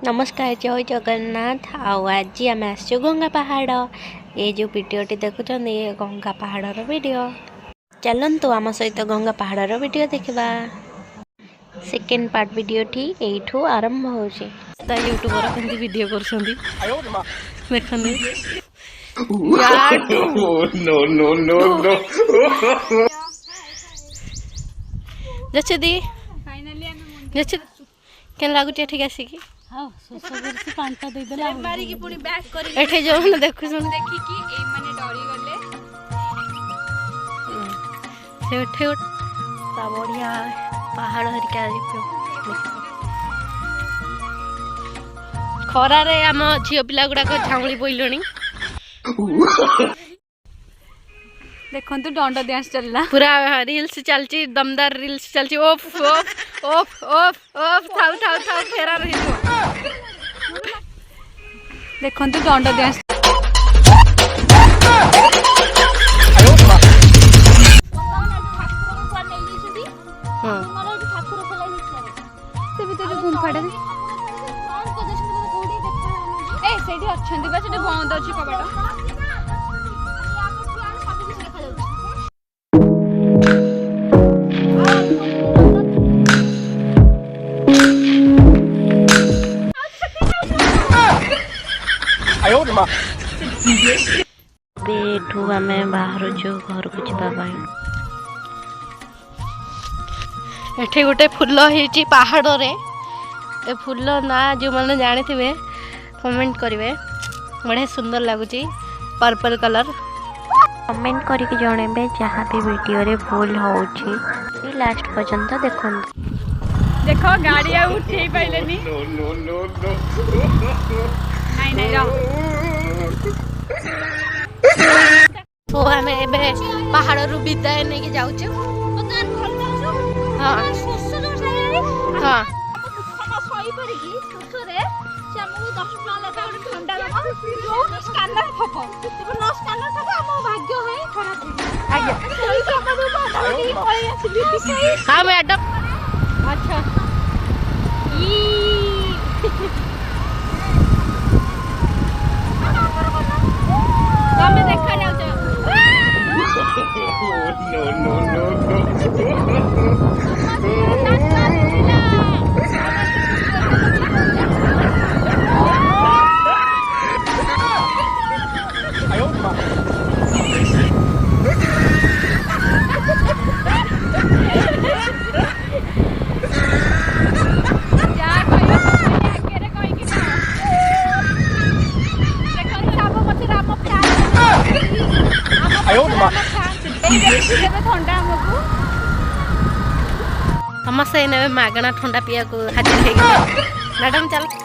नमस्कार जय जगन्नाथ आज आम आस गंगा पहाड़ ये जो वीडियोटी देखुं ये गंगा पहाड़ वीडियो चलतु आम सहित गंगा पहाड़ वीडियो देखा सेकेंड पार्ट वीडियोटी यू आरंभ हो यूट्यूबर केमती वीडियो कर दी केन लगुच ठीक आसिकी हाँ शोष करसी पांटा दे देला मारी की पुनी बैक करी एठे जो न देखु सुन देखि कि ए माने डरी गले से एठे ता बढ़िया पहाड़ हरिका खरा रे आम झियो पिला गुडा को झाउली बोइलोनी देखो तो डंडा डांस चलला पूरा रील्स चलची दमदार रील्स चलची ओफ ओफ ओफ ओफ ओफ थाउ थाउ थाउ फेरा रही देखो तो डंडा डांस से भी तो गुंफाडे ए सेठी अछंदी बा सेठी बंद अछि कबाटा आम बाहर घर को जावाई एठे गोटे फूल होती पहाड़ रे ए फूल ना जो मैंने जानी थे कमेंट करेंगे बढ़िया सुंदर लगुच पर्पल कलर कमेंट करके जणेबे जहाँ भी वीडियो रे भूल हो लास्ट पर्यंत देखो देखो गाड़ी आ उठे पाइलेनी नहीं नहीं रहो तो आम ए पहाड़ रू विदाय नहीं जाऊँ हाँ हाँ हाँ मैडम अच्छा तमें देखा जाऊ समस्या मागणा ठंडा पिया को हाजिर हो मैडम चल